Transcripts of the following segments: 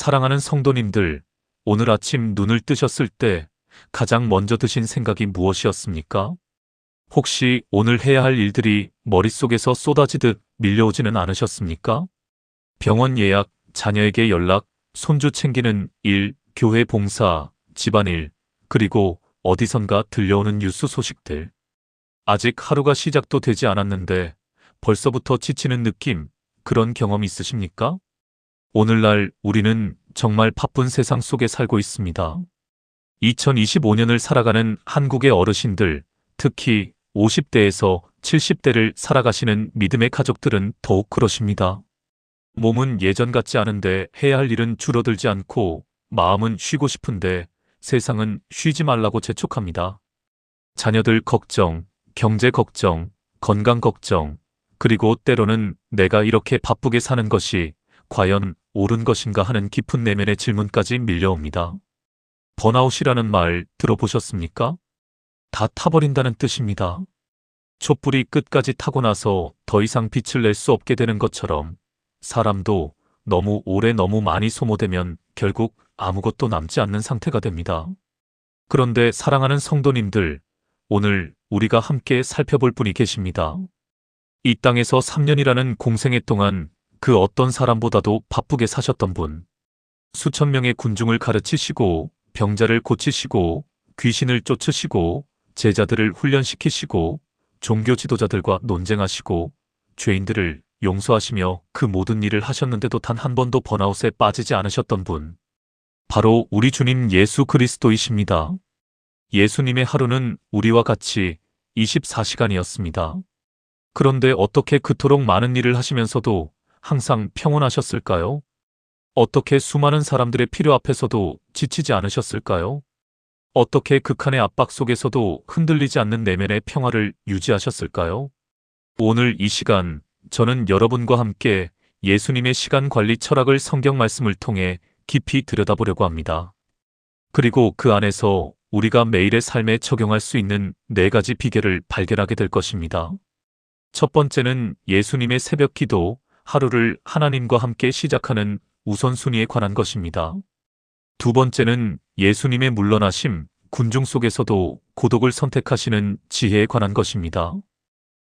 사랑하는 성도님들, 오늘 아침 눈을 뜨셨을 때 가장 먼저 드신 생각이 무엇이었습니까? 혹시 오늘 해야 할 일들이 머릿속에서 쏟아지듯 밀려오지는 않으셨습니까? 병원 예약, 자녀에게 연락, 손주 챙기는 일, 교회 봉사, 집안일, 그리고 어디선가 들려오는 뉴스 소식들. 아직 하루가 시작도 되지 않았는데 벌써부터 지치는 느낌, 그런 경험 있으십니까? 오늘날 우리는 정말 바쁜 세상 속에 살고 있습니다. 2025년을 살아가는 한국의 어르신들, 특히 50대에서 70대를 살아가시는 믿음의 가족들은 더욱 그러십니다. 몸은 예전 같지 않은데 해야 할 일은 줄어들지 않고 마음은 쉬고 싶은데 세상은 쉬지 말라고 재촉합니다. 자녀들 걱정, 경제 걱정, 건강 걱정, 그리고 때로는 내가 이렇게 바쁘게 사는 것이 과연 옳은 것인가 하는 깊은 내면의 질문까지 밀려옵니다. 번아웃이라는 말 들어보셨습니까? 다 타버린다는 뜻입니다. 촛불이 끝까지 타고 나서 더 이상 빛을 낼 수 없게 되는 것처럼 사람도 너무 오래 너무 많이 소모되면 결국 아무것도 남지 않는 상태가 됩니다. 그런데 사랑하는 성도님들, 오늘 우리가 함께 살펴볼 분이 계십니다. 이 땅에서 3년이라는 공생애 동안 그 어떤 사람보다도 바쁘게 사셨던 분. 수천 명의 군중을 가르치시고 병자를 고치시고 귀신을 쫓으시고 제자들을 훈련시키시고 종교 지도자들과 논쟁하시고 죄인들을 용서하시며 그 모든 일을 하셨는데도 단 한 번도 번아웃에 빠지지 않으셨던 분. 바로 우리 주님 예수 그리스도이십니다. 예수님의 하루는 우리와 같이 24시간이었습니다. 그런데 어떻게 그토록 많은 일을 하시면서도 항상 평온하셨을까요? 어떻게 수많은 사람들의 필요 앞에서도 지치지 않으셨을까요? 어떻게 극한의 압박 속에서도 흔들리지 않는 내면의 평화를 유지하셨을까요? 오늘 이 시간, 저는 여러분과 함께 예수님의 시간 관리 철학을 성경 말씀을 통해 깊이 들여다보려고 합니다. 그리고 그 안에서 우리가 매일의 삶에 적용할 수 있는 4가지 비결을 발견하게 될 것입니다. 첫 번째는 예수님의 새벽 기도, 하루를 하나님과 함께 시작하는 우선순위에 관한 것입니다. 두 번째는 예수님의 물러나심, 군중 속에서도 고독을 선택하시는 지혜에 관한 것입니다.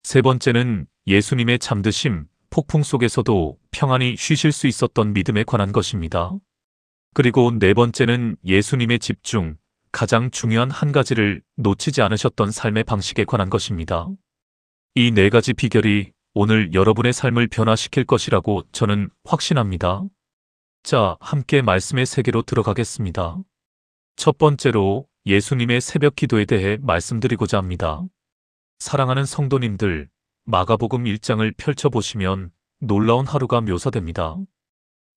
세 번째는 예수님의 잠드심, 폭풍 속에서도 평안히 쉬실 수 있었던 믿음에 관한 것입니다. 그리고 네 번째는 예수님의 집중, 가장 중요한 한 가지를 놓치지 않으셨던 삶의 방식에 관한 것입니다. 이 4가지 비결이 오늘 여러분의 삶을 변화시킬 것이라고 저는 확신합니다. 자, 함께 말씀의 세계로 들어가겠습니다. 첫 번째로 예수님의 새벽 기도에 대해 말씀드리고자 합니다. 사랑하는 성도님들, 마가복음 1장을 펼쳐보시면 놀라운 하루가 묘사됩니다.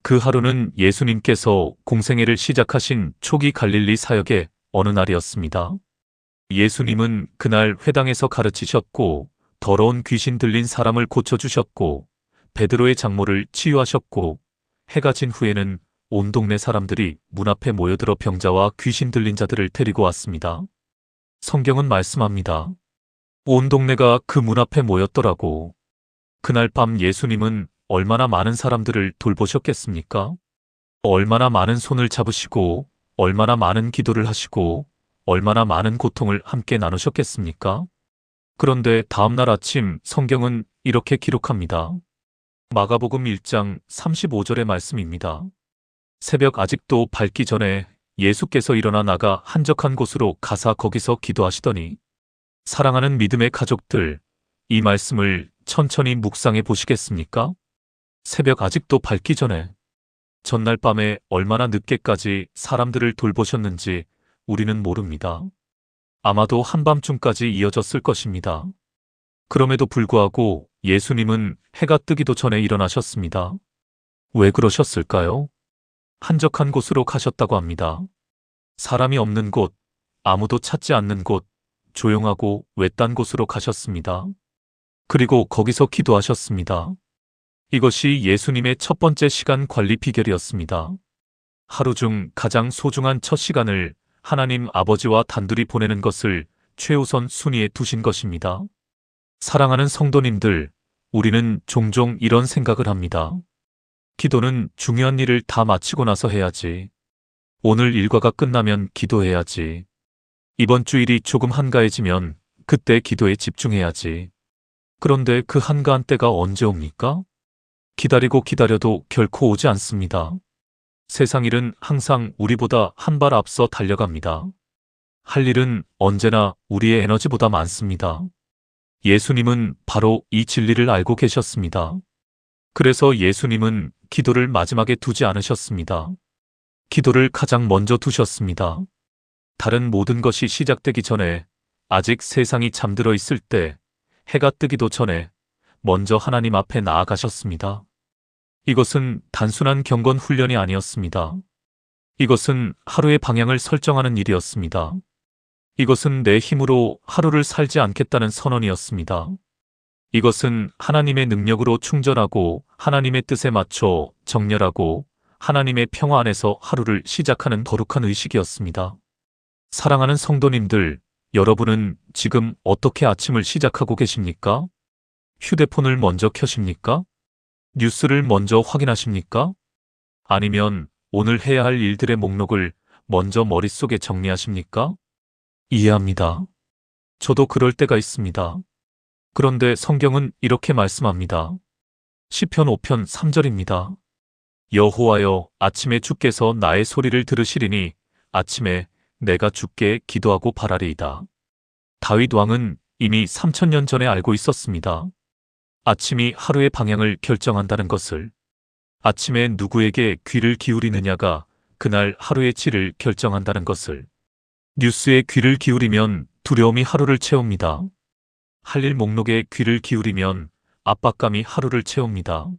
그 하루는 예수님께서 공생애를 시작하신 초기 갈릴리 사역의 어느 날이었습니다. 예수님은 그날 회당에서 가르치셨고 더러운 귀신 들린 사람을 고쳐주셨고 베드로의 장모를 치유하셨고 해가 진 후에는 온 동네 사람들이 문 앞에 모여들어 병자와 귀신 들린 자들을 데리고 왔습니다. 성경은 말씀합니다. 온 동네가 그 문 앞에 모였더라고. 그날 밤 예수님은 얼마나 많은 사람들을 돌보셨겠습니까? 얼마나 많은 손을 잡으시고 얼마나 많은 기도를 하시고 얼마나 많은 고통을 함께 나누셨겠습니까? 그런데 다음날 아침 성경은 이렇게 기록합니다. 마가복음 1장 35절의 말씀입니다. 새벽 아직도 밝기 전에 예수께서 일어나 나가 한적한 곳으로 가사 거기서 기도하시더니. 사랑하는 믿음의 가족들, 이 말씀을 천천히 묵상해 보시겠습니까? 새벽 아직도 밝기 전에 전날 밤에 얼마나 늦게까지 사람들을 돌보셨는지 우리는 모릅니다. 아마도 한밤중까지 이어졌을 것입니다. 그럼에도 불구하고 예수님은 해가 뜨기도 전에 일어나셨습니다. 왜 그러셨을까요? 한적한 곳으로 가셨다고 합니다. 사람이 없는 곳, 아무도 찾지 않는 곳, 조용하고 외딴 곳으로 가셨습니다. 그리고 거기서 기도하셨습니다. 이것이 예수님의 첫 번째 시간 관리 비결이었습니다. 하루 중 가장 소중한 첫 시간을 하나님 아버지와 단둘이 보내는 것을 최우선 순위에 두신 것입니다. 사랑하는 성도님들, 우리는 종종 이런 생각을 합니다. 기도는 중요한 일을 다 마치고 나서 해야지. 오늘 일과가 끝나면 기도해야지. 이번 주일이 조금 한가해지면 그때 기도에 집중해야지. 그런데 그 한가한 때가 언제 옵니까? 기다리고 기다려도 결코 오지 않습니다. 세상 일은 항상 우리보다 한 발 앞서 달려갑니다. 할 일은 언제나 우리의 에너지보다 많습니다. 예수님은 바로 이 진리를 알고 계셨습니다. 그래서 예수님은 기도를 마지막에 두지 않으셨습니다. 기도를 가장 먼저 두셨습니다. 다른 모든 것이 시작되기 전에, 아직 세상이 잠들어 있을 때, 해가 뜨기도 전에 먼저 하나님 앞에 나아가셨습니다. 이것은 단순한 경건 훈련이 아니었습니다. 이것은 하루의 방향을 설정하는 일이었습니다. 이것은 내 힘으로 하루를 살지 않겠다는 선언이었습니다. 이것은 하나님의 능력으로 충전하고 하나님의 뜻에 맞춰 정렬하고 하나님의 평화 안에서 하루를 시작하는 거룩한 의식이었습니다. 사랑하는 성도님들, 여러분은 지금 어떻게 아침을 시작하고 계십니까? 휴대폰을 먼저 켜십니까? 뉴스를 먼저 확인하십니까? 아니면 오늘 해야 할 일들의 목록을 먼저 머릿속에 정리하십니까? 이해합니다. 저도 그럴 때가 있습니다. 그런데 성경은 이렇게 말씀합니다. 시편 5편 3절입니다. 여호와여, 아침에 주께서 나의 소리를 들으시리니 아침에 내가 주께 기도하고 바라리이다. 다윗 왕은 이미 3000년 전에 알고 있었습니다. 아침이 하루의 방향을 결정한다는 것을. 아침에 누구에게 귀를 기울이느냐가 그날 하루의 질을 결정한다는 것을. 뉴스에 귀를 기울이면 두려움이 하루를 채웁니다. 할 일 목록에 귀를 기울이면 압박감이 하루를 채웁니다.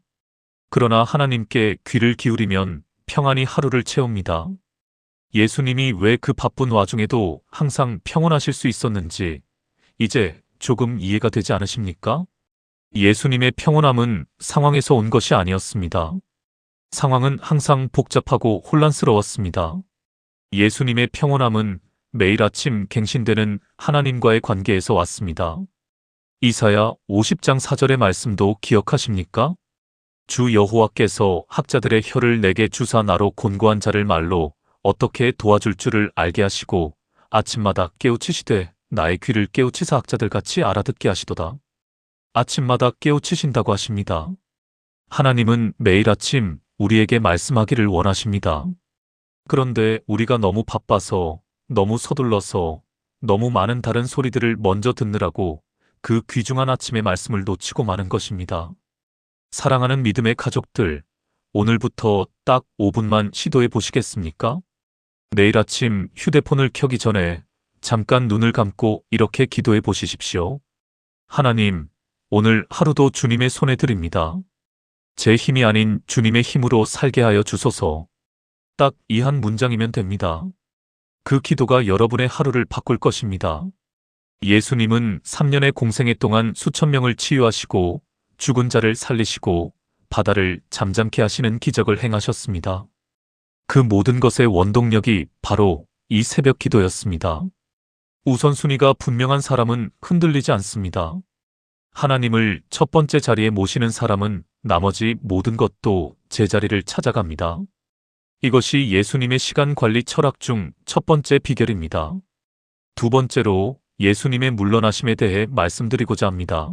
그러나 하나님께 귀를 기울이면 평안이 하루를 채웁니다. 예수님이 왜 그 바쁜 와중에도 항상 평온하실 수 있었는지 이제 조금 이해가 되지 않으십니까? 예수님의 평온함은 상황에서 온 것이 아니었습니다. 상황은 항상 복잡하고 혼란스러웠습니다. 예수님의 평온함은 매일 아침 갱신되는 하나님과의 관계에서 왔습니다. 이사야 50장 4절의 말씀도 기억하십니까? 주 여호와께서 학자들의 혀를 내게 주사 나로 곤고한 자를 말로 어떻게 도와줄 줄을 알게 하시고 아침마다 깨우치시되 나의 귀를 깨우치사 학자들같이 알아듣게 하시도다. 아침마다 깨우치신다고 하십니다. 하나님은 매일 아침 우리에게 말씀하기를 원하십니다. 그런데 우리가 너무 바빠서, 너무 서둘러서, 너무 많은 다른 소리들을 먼저 듣느라고 그 귀중한 아침의 말씀을 놓치고 마는 것입니다. 사랑하는 믿음의 가족들, 오늘부터 딱 5분만 시도해 보시겠습니까? 내일 아침 휴대폰을 켜기 전에 잠깐 눈을 감고 이렇게 기도해 보시십시오. 하나님, 오늘 하루도 주님의 손에 드립니다. 제 힘이 아닌 주님의 힘으로 살게 하여 주소서. 딱 이 한 문장이면 됩니다. 그 기도가 여러분의 하루를 바꿀 것입니다. 예수님은 3년의 공생애 동안 수천 명을 치유하시고 죽은 자를 살리시고 바다를 잠잠케 하시는 기적을 행하셨습니다. 그 모든 것의 원동력이 바로 이 새벽 기도였습니다. 우선순위가 분명한 사람은 흔들리지 않습니다. 하나님을 첫 번째 자리에 모시는 사람은 나머지 모든 것도 제자리를 찾아갑니다. 이것이 예수님의 시간 관리 철학 중 첫 번째 비결입니다. 두 번째로 예수님의 물러나심에 대해 말씀드리고자 합니다.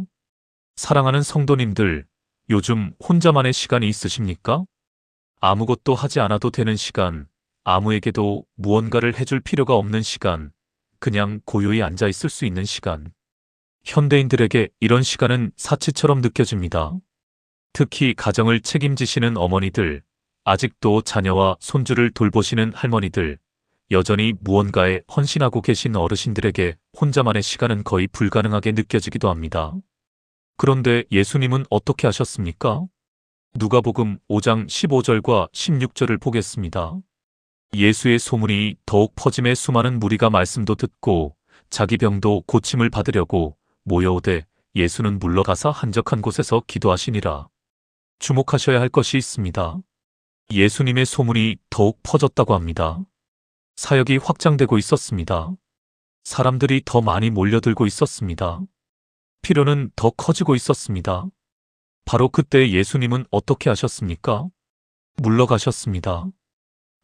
사랑하는 성도님들, 요즘 혼자만의 시간이 있으십니까? 아무것도 하지 않아도 되는 시간, 아무에게도 무언가를 해줄 필요가 없는 시간, 그냥 고요히 앉아 있을 수 있는 시간. 현대인들에게 이런 시간은 사치처럼 느껴집니다. 특히 가정을 책임지시는 어머니들, 아직도 자녀와 손주를 돌보시는 할머니들, 여전히 무언가에 헌신하고 계신 어르신들에게 혼자만의 시간은 거의 불가능하게 느껴지기도 합니다. 그런데 예수님은 어떻게 하셨습니까? 누가복음 5장 15절과 16절을 보겠습니다. 예수의 소문이 더욱 퍼짐에 수많은 무리가 말씀도 듣고 자기 병도 고침을 받으려고 모여오되 예수는 물러가사 한적한 곳에서 기도하시니라. 주목하셔야 할 것이 있습니다. 예수님의 소문이 더욱 퍼졌다고 합니다. 사역이 확장되고 있었습니다. 사람들이 더 많이 몰려들고 있었습니다. 필요는 더 커지고 있었습니다. 바로 그때 예수님은 어떻게 하셨습니까? 물러가셨습니다.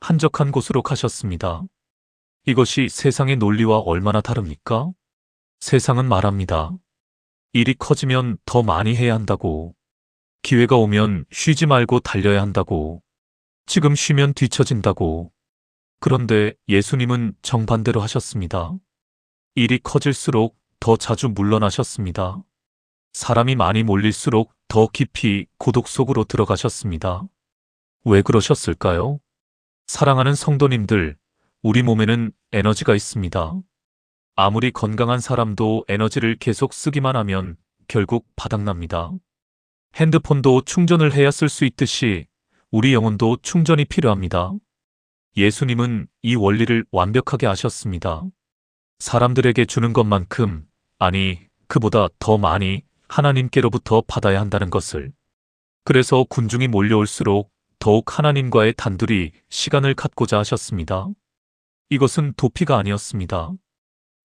한적한 곳으로 가셨습니다. 이것이 세상의 논리와 얼마나 다릅니까? 세상은 말합니다. 일이 커지면 더 많이 해야 한다고. 기회가 오면 쉬지 말고 달려야 한다고. 지금 쉬면 뒤처진다고. 그런데 예수님은 정반대로 하셨습니다. 일이 커질수록 더 자주 물러나셨습니다. 사람이 많이 몰릴수록 더 깊이 고독 속으로 들어가셨습니다. 왜 그러셨을까요? 사랑하는 성도님들, 우리 몸에는 에너지가 있습니다. 아무리 건강한 사람도 에너지를 계속 쓰기만 하면 결국 바닥납니다. 핸드폰도 충전을 해야 쓸 수 있듯이 우리 영혼도 충전이 필요합니다. 예수님은 이 원리를 완벽하게 아셨습니다. 사람들에게 주는 것만큼, 아니, 그보다 더 많이 하나님께로부터 받아야 한다는 것을. 그래서 군중이 몰려올수록 더욱 하나님과의 단둘이 시간을 갖고자 하셨습니다. 이것은 도피가 아니었습니다.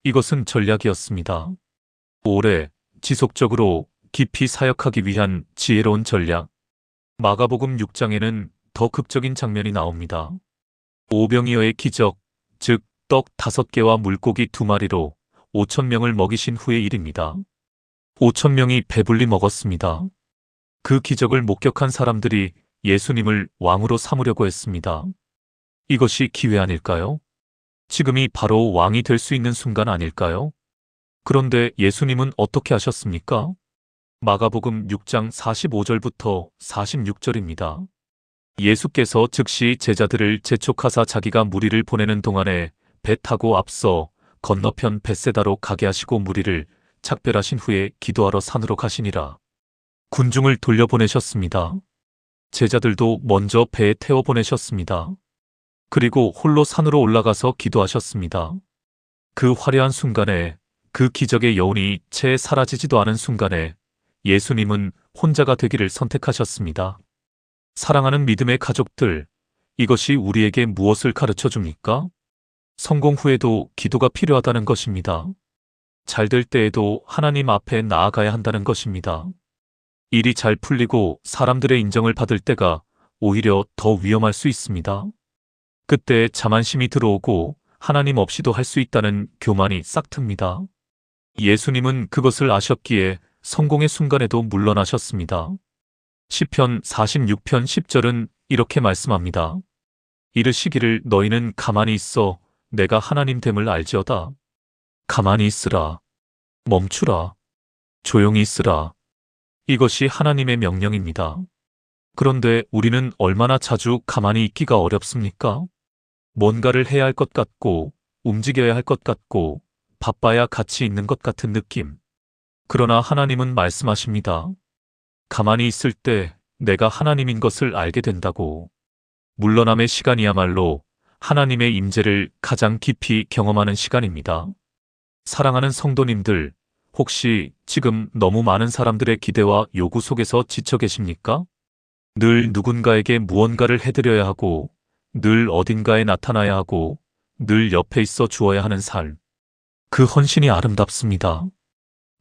이것은 전략이었습니다. 오래, 지속적으로 깊이 사역하기 위한 지혜로운 전략. 마가복음 6장에는 더 극적인 장면이 나옵니다. 오병이어의 기적, 즉 떡 5개와 물고기 2마리로 5,000명을 먹이신 후의 일입니다. 5,000명이 배불리 먹었습니다. 그 기적을 목격한 사람들이 예수님을 왕으로 삼으려고 했습니다. 이것이 기회 아닐까요? 지금이 바로 왕이 될 수 있는 순간 아닐까요? 그런데 예수님은 어떻게 하셨습니까? 마가복음 6장 45절부터 46절입니다. 예수께서 즉시 제자들을 재촉하사 자기가 무리를 보내는 동안에 배 타고 앞서 건너편 벳세다로 가게 하시고 무리를 작별하신 후에 기도하러 산으로 가시니라. 군중을 돌려보내셨습니다. 제자들도 먼저 배에 태워 보내셨습니다. 그리고 홀로 산으로 올라가서 기도하셨습니다. 그 화려한 순간에, 그 기적의 여운이 채 사라지지도 않은 순간에 예수님은 혼자가 되기를 선택하셨습니다. 사랑하는 믿음의 가족들, 이것이 우리에게 무엇을 가르쳐 줍니까? 성공 후에도 기도가 필요하다는 것입니다. 잘 될 때에도 하나님 앞에 나아가야 한다는 것입니다. 일이 잘 풀리고 사람들의 인정을 받을 때가 오히려 더 위험할 수 있습니다. 그때 자만심이 들어오고 하나님 없이도 할 수 있다는 교만이 싹틉니다. 예수님은 그것을 아셨기에 성공의 순간에도 물러나셨습니다. 시편 46편 10절은 이렇게 말씀합니다. 이르시기를 너희는 가만히 있어 내가 하나님 됨을 알지어다. 가만히 있으라. 멈추라. 조용히 있으라. 이것이 하나님의 명령입니다. 그런데 우리는 얼마나 자주 가만히 있기가 어렵습니까? 뭔가를 해야 할 것 같고, 움직여야 할 것 같고, 바빠야 같이 있는 것 같은 느낌. 그러나 하나님은 말씀하십니다. 가만히 있을 때 내가 하나님인 것을 알게 된다고. 물러남의 시간이야말로 하나님의 임재를 가장 깊이 경험하는 시간입니다. 사랑하는 성도님들, 혹시 지금 너무 많은 사람들의 기대와 요구 속에서 지쳐 계십니까? 늘 누군가에게 무언가를 해드려야 하고, 늘 어딘가에 나타나야 하고, 늘 옆에 있어 주어야 하는 삶. 그 헌신이 아름답습니다.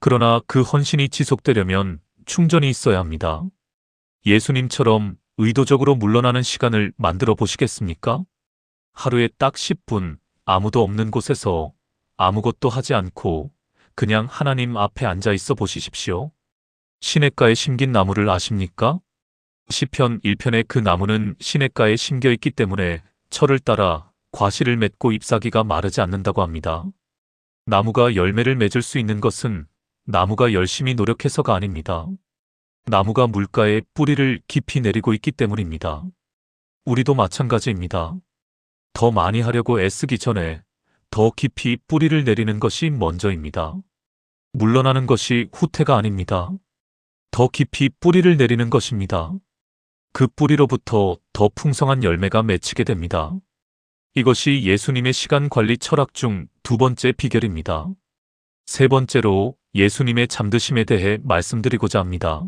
그러나 그 헌신이 지속되려면 충전이 있어야 합니다. 예수님처럼 의도적으로 물러나는 시간을 만들어 보시겠습니까? 하루에 딱 10분 아무도 없는 곳에서 아무것도 하지 않고 그냥 하나님 앞에 앉아 있어 보시십시오. 시냇가에 심긴 나무를 아십니까? 시편 1편의 그 나무는 시냇가에 심겨 있기 때문에 철을 따라 과실을 맺고 잎사귀가 마르지 않는다고 합니다. 나무가 열매를 맺을 수 있는 것은 나무가 열심히 노력해서가 아닙니다. 나무가 물가에 뿌리를 깊이 내리고 있기 때문입니다. 우리도 마찬가지입니다. 더 많이 하려고 애쓰기 전에 더 깊이 뿌리를 내리는 것이 먼저입니다. 물러나는 것이 후퇴가 아닙니다. 더 깊이 뿌리를 내리는 것입니다. 그 뿌리로부터 더 풍성한 열매가 맺히게 됩니다. 이것이 예수님의 시간 관리 철학 중 두 번째 비결입니다. 세 번째로 예수님의 잠드심에 대해 말씀드리고자 합니다.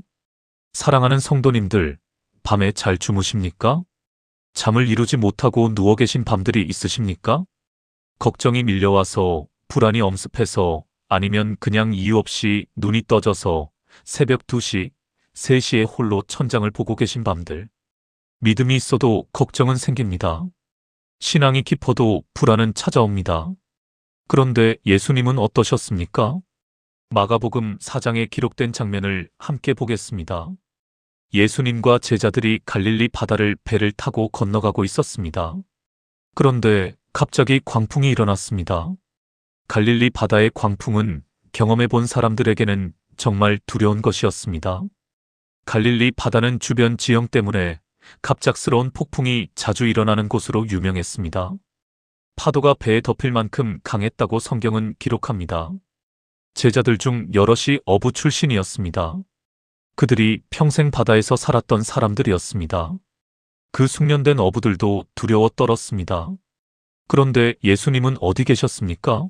사랑하는 성도님들, 밤에 잘 주무십니까? 잠을 이루지 못하고 누워 계신 밤들이 있으십니까? 걱정이 밀려와서, 불안이 엄습해서, 아니면 그냥 이유 없이 눈이 떠져서 새벽 2시, 3시에 홀로 천장을 보고 계신 밤들. 믿음이 있어도 걱정은 생깁니다. 신앙이 깊어도 불안은 찾아옵니다. 그런데 예수님은 어떠셨습니까? 마가복음 4장에 기록된 장면을 함께 보겠습니다. 예수님과 제자들이 갈릴리 바다를 배를 타고 건너가고 있었습니다. 그런데 갑자기 광풍이 일어났습니다. 갈릴리 바다의 광풍은 경험해 본 사람들에게는 정말 두려운 것이었습니다. 갈릴리 바다는 주변 지형 때문에 갑작스러운 폭풍이 자주 일어나는 곳으로 유명했습니다. 파도가 배에 덮일 만큼 강했다고 성경은 기록합니다. 제자들 중 여럿이 어부 출신이었습니다. 그들이 평생 바다에서 살았던 사람들이었습니다. 그 숙련된 어부들도 두려워 떨었습니다. 그런데 예수님은 어디 계셨습니까?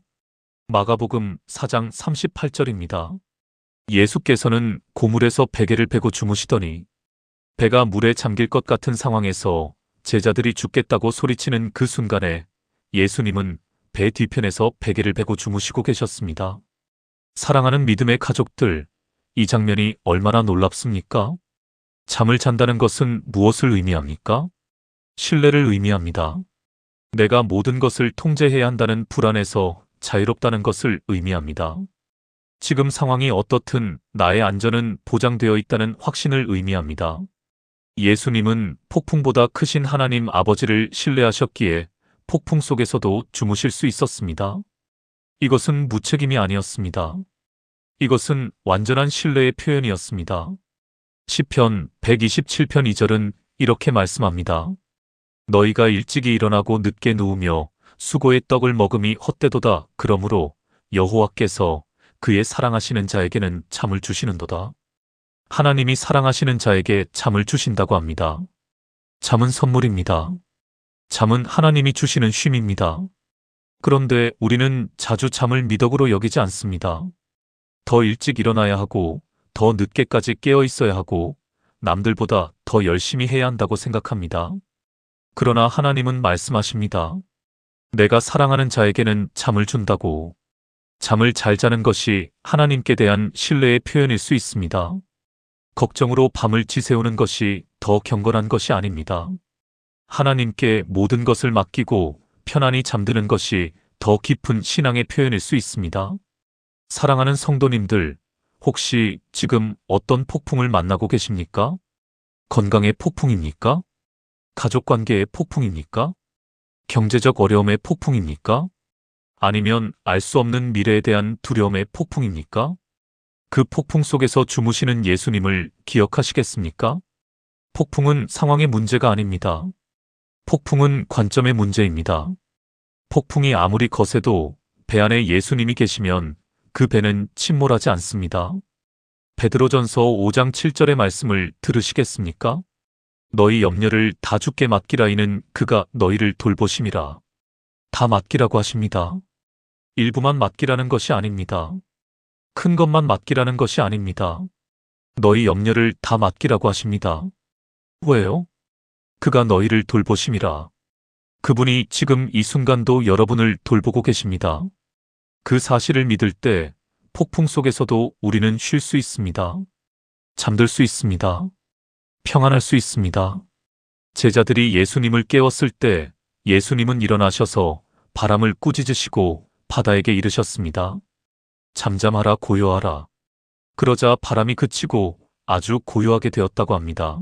마가복음 4장 38절입니다. 예수께서는 고물에서 베개를 베고 주무시더니 배가 물에 잠길 것 같은 상황에서 제자들이 죽겠다고 소리치는 그 순간에 예수님은 배 뒤편에서 베개를 베고 주무시고 계셨습니다. 사랑하는 믿음의 가족들, 이 장면이 얼마나 놀랍습니까? 잠을 잔다는 것은 무엇을 의미합니까? 신뢰를 의미합니다. 내가 모든 것을 통제해야 한다는 불안에서 자유롭다는 것을 의미합니다. 지금 상황이 어떻든 나의 안전은 보장되어 있다는 확신을 의미합니다. 예수님은 폭풍보다 크신 하나님 아버지를 신뢰하셨기에 폭풍 속에서도 주무실 수 있었습니다. 이것은 무책임이 아니었습니다. 이것은 완전한 신뢰의 표현이었습니다. 시편 127편 2절은 이렇게 말씀합니다. 너희가 일찍이 일어나고 늦게 누우며 수고의 떡을 먹음이 헛되도다. 그러므로 여호와께서 그의 사랑하시는 자에게는 잠을 주시는도다. 하나님이 사랑하시는 자에게 잠을 주신다고 합니다. 잠은 선물입니다. 잠은 하나님이 주시는 쉼입니다. 그런데 우리는 자주 잠을 미덕으로 여기지 않습니다. 더 일찍 일어나야 하고 더 늦게까지 깨어 있어야 하고 남들보다 더 열심히 해야 한다고 생각합니다. 그러나 하나님은 말씀하십니다. 내가 사랑하는 자에게는 잠을 준다고. 잠을 잘 자는 것이 하나님께 대한 신뢰의 표현일 수 있습니다. 걱정으로 밤을 지새우는 것이 더 경건한 것이 아닙니다. 하나님께 모든 것을 맡기고 편안히 잠드는 것이 더 깊은 신앙의 표현일 수 있습니다. 사랑하는 성도님들, 혹시 지금 어떤 폭풍을 만나고 계십니까? 건강의 폭풍입니까? 가족관계의 폭풍입니까? 경제적 어려움의 폭풍입니까? 아니면 알 수 없는 미래에 대한 두려움의 폭풍입니까? 그 폭풍 속에서 주무시는 예수님을 기억하시겠습니까? 폭풍은 상황의 문제가 아닙니다. 폭풍은 관점의 문제입니다. 폭풍이 아무리 거세도 배 안에 예수님이 계시면 그 배는 침몰하지 않습니다. 베드로전서 5장 7절의 말씀을 들으시겠습니까? 너희 염려를 다 주께 맡기라. 이는 그가 너희를 돌보심이라. 다 맡기라고 하십니다. 일부만 맡기라는 것이 아닙니다. 큰 것만 맡기라는 것이 아닙니다. 너희 염려를 다 맡기라고 하십니다. 왜요? 그가 너희를 돌보심이라. 그분이 지금 이 순간도 여러분을 돌보고 계십니다. 그 사실을 믿을 때 폭풍 속에서도 우리는 쉴 수 있습니다. 잠들 수 있습니다. 평안할 수 있습니다. 제자들이 예수님을 깨웠을 때 예수님은 일어나셔서 바람을 꾸짖으시고 바다에게 이르셨습니다. 잠잠하라, 고요하라. 그러자 바람이 그치고 아주 고요하게 되었다고 합니다.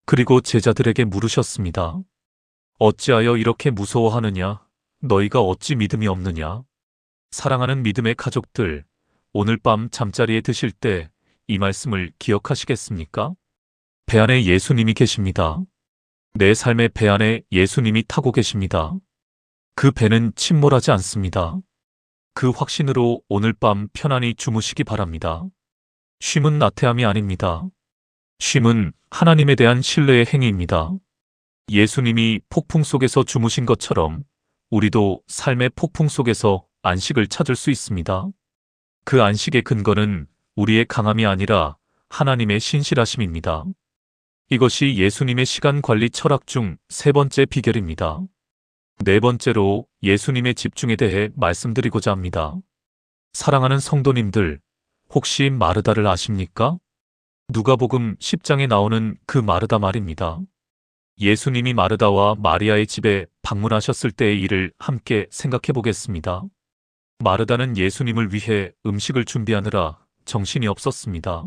그리고 제자들에게 물으셨습니다. 어찌하여 이렇게 무서워하느냐? 너희가 어찌 믿음이 없느냐? 사랑하는 믿음의 가족들, 오늘 밤 잠자리에 드실 때 이 말씀을 기억하시겠습니까? 배 안에 예수님이 계십니다. 내 삶의 배 안에 예수님이 타고 계십니다. 그 배는 침몰하지 않습니다. 그 확신으로 오늘 밤 편안히 주무시기 바랍니다. 쉼은 나태함이 아닙니다. 쉼은 하나님에 대한 신뢰의 행위입니다. 예수님이 폭풍 속에서 주무신 것처럼 우리도 삶의 폭풍 속에서 안식을 찾을 수 있습니다. 그 안식의 근거는 우리의 강함이 아니라 하나님의 신실하심입니다. 이것이 예수님의 시간 관리 철학 중 세 번째 비결입니다. 네 번째로 예수님의 집중에 대해 말씀드리고자 합니다. 사랑하는 성도님들, 혹시 마르다를 아십니까? 누가복음 10장에 나오는 그 마르다 말입니다. 예수님이 마르다와 마리아의 집에 방문하셨을 때의 일을 함께 생각해 보겠습니다. 마르다는 예수님을 위해 음식을 준비하느라 정신이 없었습니다.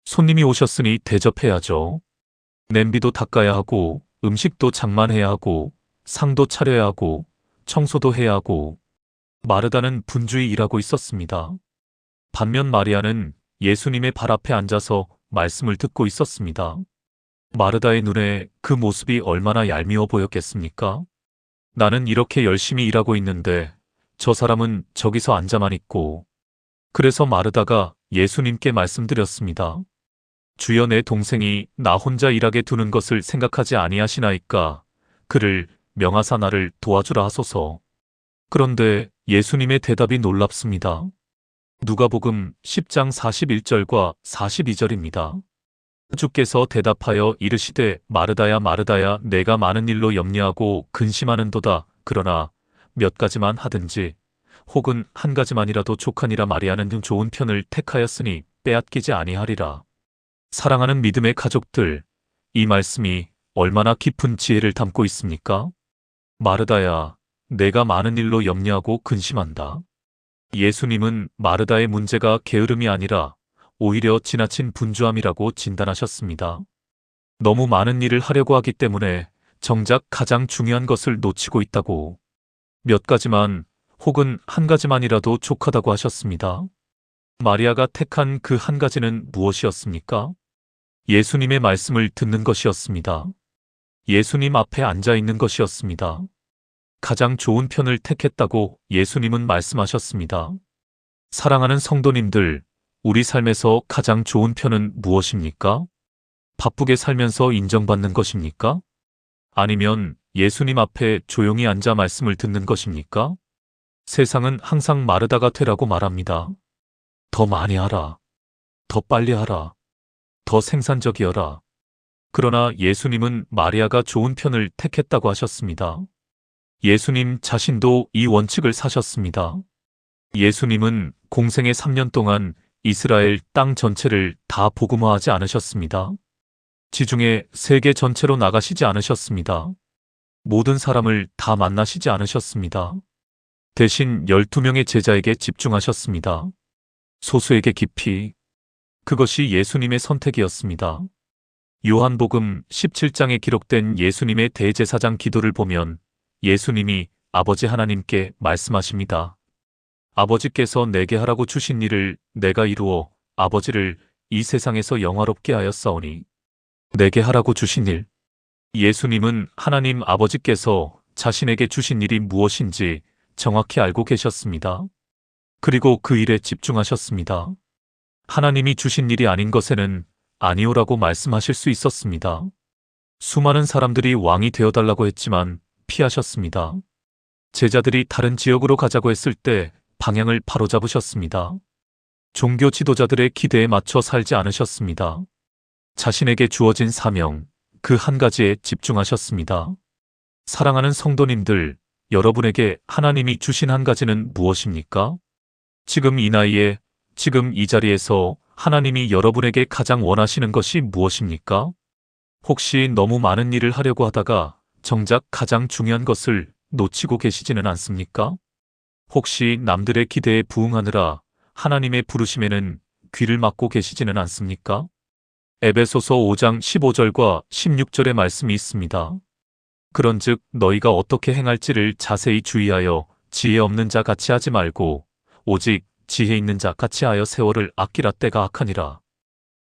손님이 오셨으니 대접해야죠. 냄비도 닦아야 하고, 음식도 장만해야 하고, 상도 차려야 하고, 청소도 해야 하고, 마르다는 분주히 일하고 있었습니다. 반면 마리아는 예수님의 발 앞에 앉아서 말씀을 듣고 있었습니다. 마르다의 눈에 그 모습이 얼마나 얄미워 보였겠습니까? 나는 이렇게 열심히 일하고 있는데 저 사람은 저기서 앉아만 있고. 그래서 마르다가 예수님께 말씀드렸습니다. 주여, 내 동생이 나 혼자 일하게 두는 것을 생각하지 아니하시나이까 그를 명하사 나를 도와주라 하소서. 그런데 예수님의 대답이 놀랍습니다. 누가복음 10장 41절과 42절입니다. 주께서 대답하여 이르시되 마르다야 마르다야, 내가 많은 일로 염려하고 근심하는도다. 그러나 몇 가지만 하든지 혹은 한 가지만이라도 족하니라. 마리아는 좋은 편을 택하였으니 빼앗기지 아니하리라. 사랑하는 믿음의 가족들, 이 말씀이 얼마나 깊은 지혜를 담고 있습니까? 마르다야, 내가 많은 일로 염려하고 근심한다. 예수님은 마르다의 문제가 게으름이 아니라 오히려 지나친 분주함이라고 진단하셨습니다. 너무 많은 일을 하려고 하기 때문에 정작 가장 중요한 것을 놓치고 있다고. 몇 가지만 혹은 한 가지만이라도 족하다고 하셨습니다. 마리아가 택한 그 한 가지는 무엇이었습니까? 예수님의 말씀을 듣는 것이었습니다. 예수님 앞에 앉아 있는 것이었습니다. 가장 좋은 편을 택했다고 예수님은 말씀하셨습니다. 사랑하는 성도님들, 우리 삶에서 가장 좋은 편은 무엇입니까? 바쁘게 살면서 인정받는 것입니까? 아니면 예수님 앞에 조용히 앉아 말씀을 듣는 것입니까? 세상은 항상 마르다가 되라고 말합니다. 더 많이 하라. 더 빨리 하라. 더 생산적이어라. 그러나 예수님은 마리아가 좋은 편을 택했다고 하셨습니다. 예수님 자신도 이 원칙을 사셨습니다. 예수님은 공생의 3년 동안 이스라엘 땅 전체를 다 복음화하지 않으셨습니다. 지중해 세계 전체로 나가시지 않으셨습니다. 모든 사람을 다 만나시지 않으셨습니다. 대신 12명의 제자에게 집중하셨습니다. 소수에게 깊이. 그것이 예수님의 선택이었습니다. 요한복음 17장에 기록된 예수님의 대제사장 기도를 보면 예수님이 아버지 하나님께 말씀하십니다. 아버지께서 내게 하라고 주신 일을 내가 이루어 아버지를 이 세상에서 영화롭게 하였사오니. 내게 하라고 주신 일. 예수님은 하나님 아버지께서 자신에게 주신 일이 무엇인지 정확히 알고 계셨습니다. 그리고 그 일에 집중하셨습니다. 하나님이 주신 일이 아닌 것에는 아니오라고 말씀하실 수 있었습니다. 수많은 사람들이 왕이 되어달라고 했지만 피하셨습니다. 제자들이 다른 지역으로 가자고 했을 때 방향을 바로잡으셨습니다. 종교 지도자들의 기대에 맞춰 살지 않으셨습니다. 자신에게 주어진 사명, 그 한 가지에 집중하셨습니다. 사랑하는 성도님들, 여러분에게 하나님이 주신 한 가지는 무엇입니까? 지금 이 나이에, 지금 이 자리에서 하나님이 여러분에게 가장 원하시는 것이 무엇입니까? 혹시 너무 많은 일을 하려고 하다가 정작 가장 중요한 것을 놓치고 계시지는 않습니까? 혹시 남들의 기대에 부응하느라 하나님의 부르심에는 귀를 막고 계시지는 않습니까? 에베소서 5장 15절과 16절의 말씀이 있습니다. 그런즉 너희가 어떻게 행할지를 자세히 주의하여 지혜 없는 자 같이 하지 말고 오직 지혜 있는 자 같이 하여 세월을 아끼라. 때가 악하니라.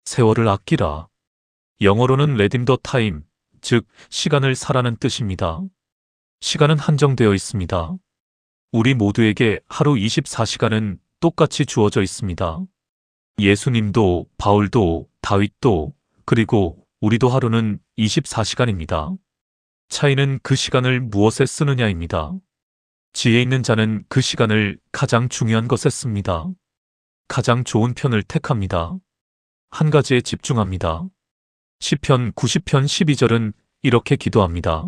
세월을 아끼라. 영어로는 redeem the time, 즉 시간을 사라는 뜻입니다. 시간은 한정되어 있습니다. 우리 모두에게 하루 24시간은 똑같이 주어져 있습니다. 예수님도, 바울도, 다윗도, 그리고 우리도 하루는 24시간입니다. 차이는 그 시간을 무엇에 쓰느냐입니다. 지혜 있는 자는 그 시간을 가장 중요한 것에 씁니다. 가장 좋은 편을 택합니다. 한 가지에 집중합니다. 시편 90편 12절은 이렇게 기도합니다.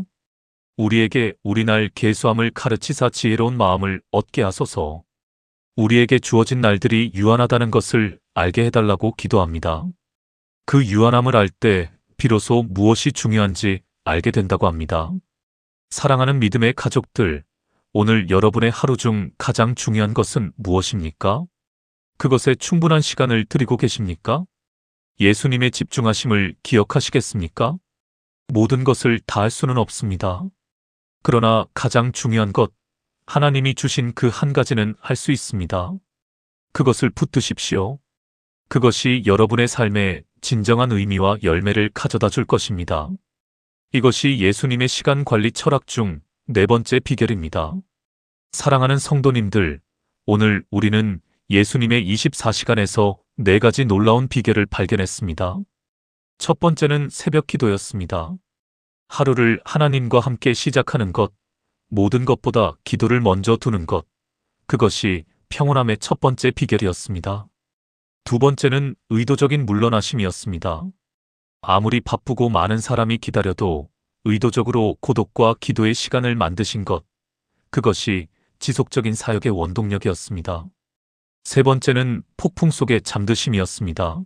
우리에게 우리날 계수함을 가르치사 지혜로운 마음을 얻게 하소서. 우리에게 주어진 날들이 유한하다는 것을 알게 해달라고 기도합니다. 그 유한함을 알 때 비로소 무엇이 중요한지 알게 된다고 합니다. 사랑하는 믿음의 가족들, 오늘 여러분의 하루 중 가장 중요한 것은 무엇입니까? 그것에 충분한 시간을 드리고 계십니까? 예수님의 집중하심을 기억하시겠습니까? 모든 것을 다 할 수는 없습니다. 그러나 가장 중요한 것, 하나님이 주신 그 한 가지는 할 수 있습니다. 그것을 붙드십시오. 그것이 여러분의 삶에 진정한 의미와 열매를 가져다 줄 것입니다. 이것이 예수님의 시간 관리 철학 중 네 번째 비결입니다. 사랑하는 성도님들, 오늘 우리는 예수님의 24시간에서 네 가지 놀라운 비결을 발견했습니다. 첫 번째는 새벽 기도였습니다. 하루를 하나님과 함께 시작하는 것, 모든 것보다 기도를 먼저 두는 것, 그것이 평온함의 첫 번째 비결이었습니다. 두 번째는 의도적인 물러나심이었습니다. 아무리 바쁘고 많은 사람이 기다려도 의도적으로 고독과 기도의 시간을 만드신 것, 그것이 지속적인 사역의 원동력이었습니다. 세 번째는 폭풍 속의 잠드심이었습니다.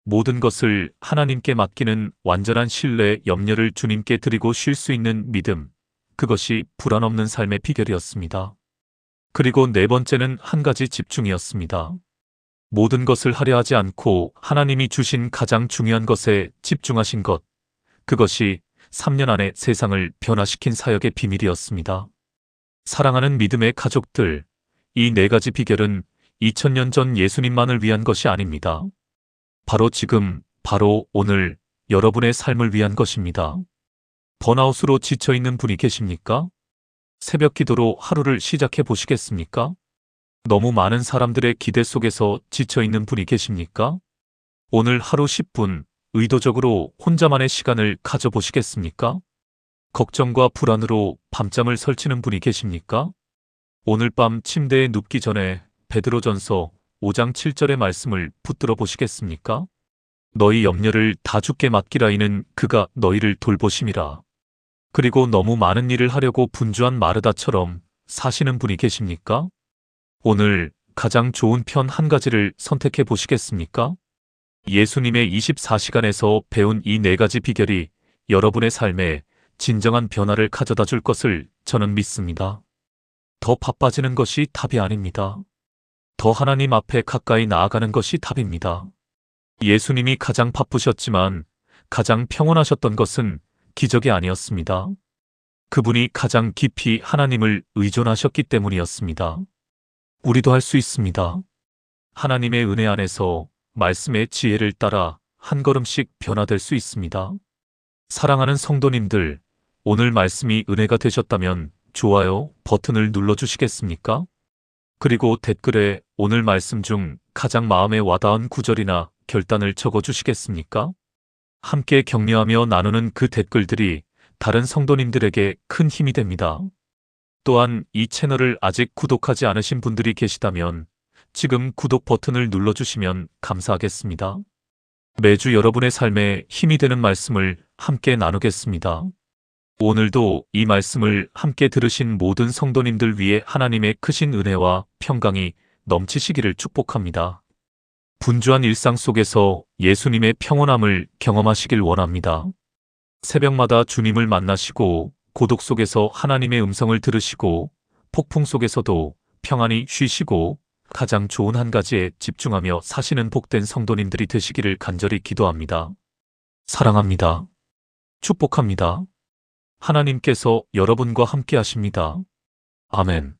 모든 것을 하나님께 맡기는 완전한 신뢰, 염려를 주님께 드리고 쉴 수 있는 믿음, 그것이 불안 없는 삶의 비결이었습니다. 그리고 네 번째는 한 가지 집중이었습니다. 모든 것을 하려 하지 않고 하나님이 주신 가장 중요한 것에 집중하신 것, 그것이 3년 안에 세상을 변화시킨 사역의 비밀이었습니다. 사랑하는 믿음의 가족들, 이 네 가지 비결은 2000년 전 예수님만을 위한 것이 아닙니다. 바로 지금, 바로 오늘 여러분의 삶을 위한 것입니다. 번아웃으로 지쳐있는 분이 계십니까? 새벽 기도로 하루를 시작해 보시겠습니까? 너무 많은 사람들의 기대 속에서 지쳐있는 분이 계십니까? 오늘 하루 10분 의도적으로 혼자만의 시간을 가져보시겠습니까? 걱정과 불안으로 밤잠을 설치는 분이 계십니까? 오늘 밤 침대에 눕기 전에 베드로전서 5장 7절의 말씀을 붙들어 보시겠습니까? 너희 염려를 다 주께 맡기라 이는 그가 너희를 돌보심이라. 그리고 너무 많은 일을 하려고 분주한 마르다처럼 사시는 분이 계십니까? 오늘 가장 좋은 편 한 가지를 선택해 보시겠습니까? 예수님의 24시간에서 배운 이 네 가지 비결이 여러분의 삶에 진정한 변화를 가져다 줄 것을 저는 믿습니다. 더 바빠지는 것이 답이 아닙니다. 더 하나님 앞에 가까이 나아가는 것이 답입니다. 예수님이 가장 바쁘셨지만 가장 평온하셨던 것은 기적이 아니었습니다. 그분이 가장 깊이 하나님을 의존하셨기 때문이었습니다. 우리도 할 수 있습니다. 하나님의 은혜 안에서 말씀의 지혜를 따라 한 걸음씩 변화될 수 있습니다. 사랑하는 성도님들, 오늘 말씀이 은혜가 되셨다면 좋아요 버튼을 눌러주시겠습니까? 그리고 댓글에 오늘 말씀 중 가장 마음에 와닿은 구절이나 결단을 적어주시겠습니까? 함께 격려하며 나누는 그 댓글들이 다른 성도님들에게 큰 힘이 됩니다. 또한 이 채널을 아직 구독하지 않으신 분들이 계시다면 지금 구독 버튼을 눌러주시면 감사하겠습니다. 매주 여러분의 삶에 힘이 되는 말씀을 함께 나누겠습니다. 오늘도 이 말씀을 함께 들으신 모든 성도님들 위해 하나님의 크신 은혜와 평강이 넘치시기를 축복합니다. 분주한 일상 속에서 예수님의 평온함을 경험하시길 원합니다. 새벽마다 주님을 만나시고 고독 속에서 하나님의 음성을 들으시고 폭풍 속에서도 평안히 쉬시고 가장 좋은 한 가지에 집중하며 사시는 복된 성도님들이 되시기를 간절히 기도합니다. 사랑합니다. 축복합니다. 하나님께서 여러분과 함께 하십니다. 아멘.